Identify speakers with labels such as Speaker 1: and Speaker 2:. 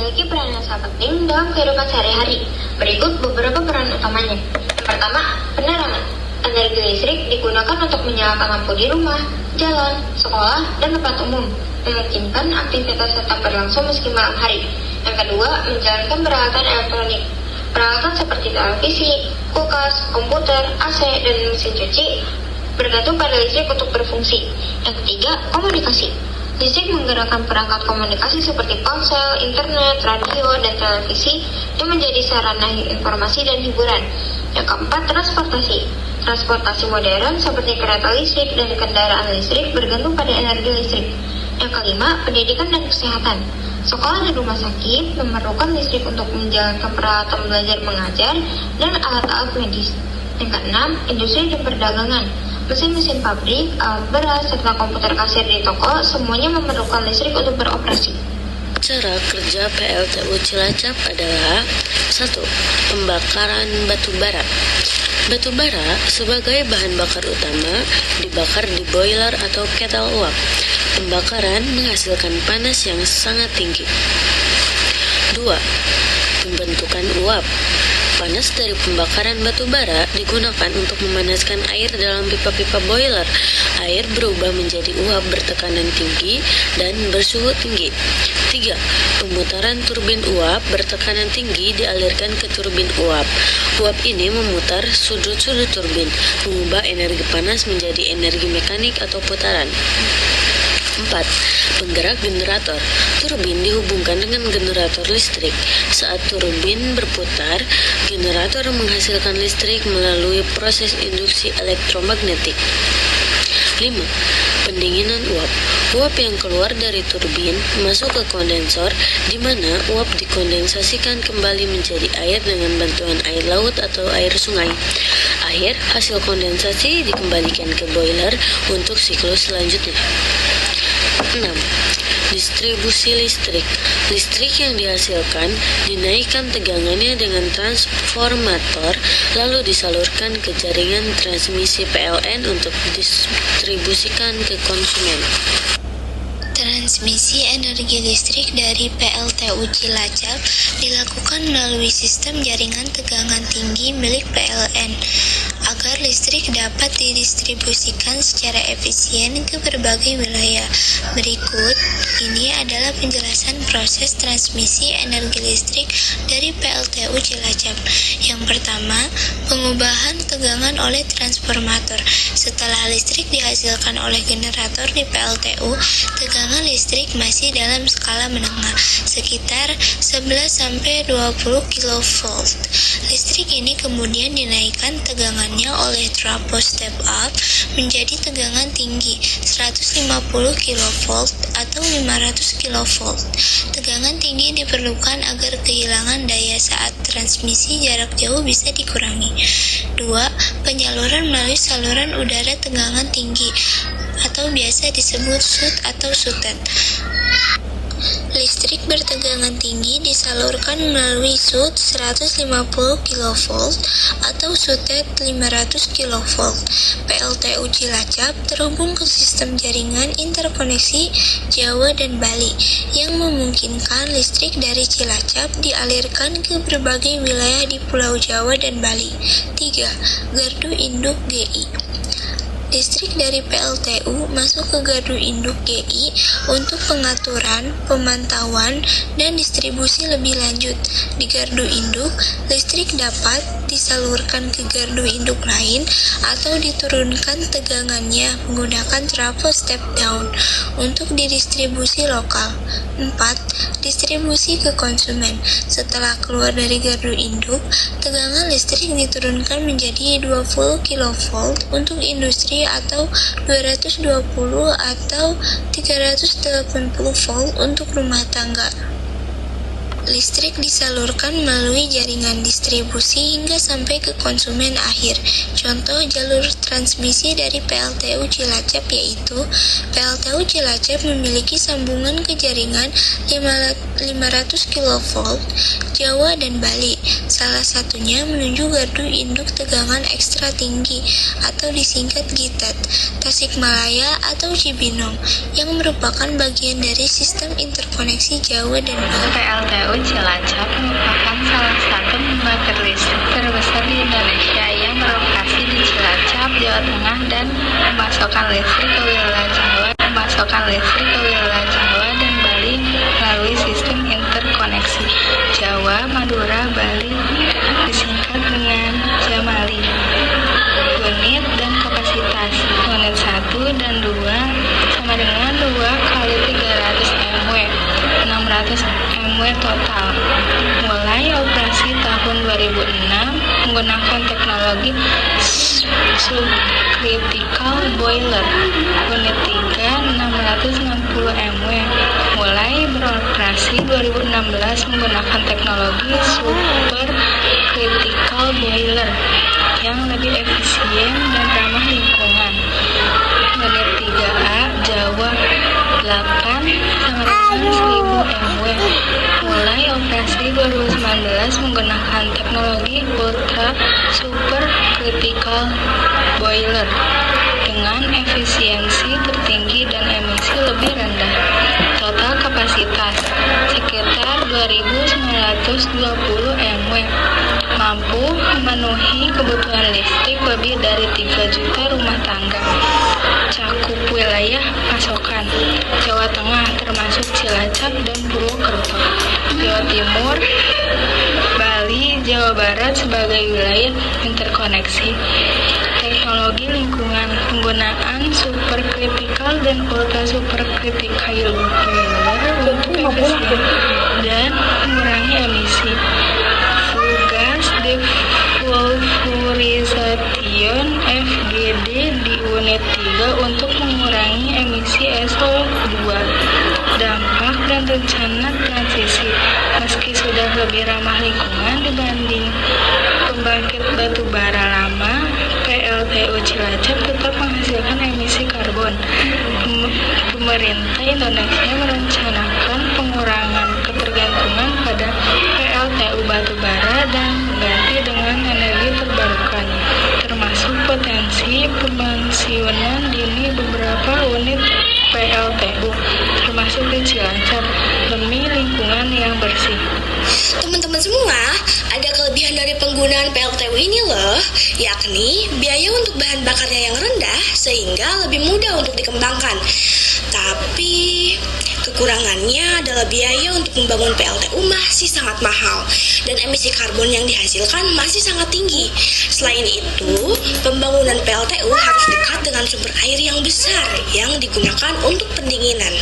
Speaker 1: memiliki peran yang sangat penting dalam kehidupan sehari-hari. Berikut beberapa peran utamanya. Yang pertama, penerangan. Energi listrik digunakan untuk menyalakan lampu di rumah, jalan, sekolah, dan tempat umum, memungkinkan aktivitas tetap berlangsung meski malam hari. Yang kedua, menjalankan peralatan elektronik. Peralatan seperti televisi, kulkas, komputer, AC, dan mesin cuci bergantung pada listrik untuk berfungsi. Yang ketiga, komunikasi. Listrik menggerakkan perangkat komunikasi seperti ponsel, internet, radio, dan televisi yang menjadi sarana informasi dan hiburan. Yang keempat, transportasi. Transportasi modern seperti kereta listrik dan kendaraan listrik bergantung pada energi listrik. Yang kelima, pendidikan dan kesehatan. Sekolah dan rumah sakit memerlukan listrik untuk menjalankan peralatan belajar mengajar dan alat-alat medis. Yang keenam, industri dan perdagangan. Mesin-mesin pabrik, alat beras, serta komputer kasir di toko semuanya memerlukan listrik untuk beroperasi.
Speaker 2: Cara kerja PLTU Cilacap adalah 1. Pembakaran batu bara. Batu bara sebagai bahan bakar utama dibakar di boiler atau kettle uap. Pembakaran menghasilkan panas yang sangat tinggi. 2. Pembentukan uap. Panas dari pembakaran batu bara digunakan untuk memanaskan air dalam pipa-pipa boiler. Air berubah menjadi uap bertekanan tinggi dan bersuhu tinggi. 3. Pemutaran turbin uap bertekanan tinggi dialirkan ke turbin uap. Uap ini memutar sudut-sudut turbin, mengubah energi panas menjadi energi mekanik atau putaran. 4. Penggerak generator. Turbin dihubungkan dengan generator listrik. Saat turbin berputar, generator menghasilkan listrik melalui proses induksi elektromagnetik. 5. Pendinginan uap. Uap yang keluar dari turbin masuk ke kondensor, di mana uap dikondensasikan kembali menjadi air dengan bantuan air laut atau air sungai. Akhir hasil kondensasi dikembalikan ke boiler untuk siklus selanjutnya. 6. Distribusi listrik. Listrik yang dihasilkan dinaikkan tegangannya dengan transformator, lalu disalurkan ke jaringan transmisi PLN untuk didistribusikan ke konsumen.
Speaker 3: Transmisi energi listrik dari PLTU Cilacap dilakukan melalui sistem jaringan tegangan tinggi milik PLN agar listrik dapat didistribusikan secara efisien ke berbagai wilayah. Berikut ini adalah penjelasan proses transmisi energi listrik dari PLTU Cilacap. Yang pertama, pengubahan tegangan oleh transformator. Setelah listrik dihasilkan oleh generator di PLTU, tegangan listrik masih dalam skala menengah, sekitar 11-20 kV. Listrik ini kemudian dinaikkan tegangannya oleh trafo step up menjadi tegangan tinggi 150 kV atau 500 kV. Tegangan tinggi diperlukan agar kehilangan daya saat transmisi jarak jauh bisa dikurangi. 2. Penyaluran melalui saluran udara tegangan tinggi atau biasa disebut SUT atau SUTET. Listrik bertegangan tinggi disalurkan melalui SUT 150 kV atau SUTET 500 kV. PLTU Cilacap terhubung ke sistem jaringan interkoneksi Jawa dan Bali yang memungkinkan listrik dari Cilacap dialirkan ke berbagai wilayah di Pulau Jawa dan Bali. 3. Gardu induk GI. Listrik dari PLTU masuk ke gardu induk GI untuk pengaturan, pemantauan, dan distribusi lebih lanjut. Di gardu induk, listrik dapat disalurkan ke gardu induk lain atau diturunkan tegangannya menggunakan trafo step down untuk didistribusi lokal. 4. Distribusi ke konsumen. Setelah keluar dari gardu induk, tegangan listrik diturunkan menjadi 20 kV untuk industri atau 220 atau 380 volt untuk rumah tangga. Listrik disalurkan melalui jaringan distribusi hingga sampai ke konsumen akhir. Contoh jalur transmisi dari PLTU Cilacap yaitu PLTU Cilacap memiliki sambungan ke jaringan 500 kV Jawa, dan Bali. Salah satunya menuju gardu induk tegangan ekstra tinggi atau disingkat GITET, Tasikmalaya atau Cibinong, yang merupakan bagian dari sistem interkoneksi Jawa dan Bali.
Speaker 4: PLTU Cilacap merupakan salah satu pembangkit listrik terbesar di Indonesia yang beroperasi di Cilacap, Jawa Tengah, dan memasokkan listrik ke wilayah Jawa dan Bali melalui sistem interkoneksi Jawa, Madura, Bali, disingkat dengan Jamali. Unit dan kapasitas unit 1 dan 2 sama dengan 2 kali 300 MW, 600 MW total. Mulai operasi tahun 2006 menggunakan teknologi subcritical boiler. Unit 3 660 MW. Mulai beroperasi 2016 menggunakan teknologi supercritical boiler yang lebih efisien dan ramah lingkungan. Unit 3A Jawa 8 sama dengan 1000 MW. Mulai operasi 2019 menggunakan teknologi ultra super critical boiler dengan efisiensi tertinggi dan emisi lebih rendah. Total kapasitas sekitar 2920 MW, mampu memenuhi kebutuhan listrik lebih dari 3 juta rumah tangga. Cakup wilayah pasokan Jawa Tengah termasuk Cilacap dan Purwokerto, Jawa Timur, Bali, Jawa Barat sebagai wilayah interkoneksi. Teknologi lingkungan, penggunaan supercritical dan ultra supercritical boiler untuk efisien dan mengurangi emisi. Flue gas desulfurization (FGD) di unit 3 untuk mengurangi emisi SO2. Dampak dan rencana transisi. Meski sudah lebih ramah lingkungan dibanding pembangkit batu bara lama, PLTU Cilacap tetap menghasilkan emisi karbon. Pemerintah Indonesia merencanakan pengurangan ketergantungan pada PLTU batu bara dan mengganti dengan energi terbarukan, termasuk potensi pensiunan dini beberapa unit PLTU, termasuk di Cilacap, demi lingkungan yang bersih.
Speaker 5: Teman-teman semua, ada kelebihan dari penggunaan PLTU ini loh, yakni biaya untuk bahan bakarnya yang rendah sehingga lebih mudah untuk dikembangkan. Tapi kekurangannya adalah biaya untuk membangun PLTU masih sangat mahal dan emisi karbon yang dihasilkan masih sangat tinggi. Selain itu, pembangunan PLTU harus dekat dengan sumber air yang besar yang digunakan untuk pendinginan.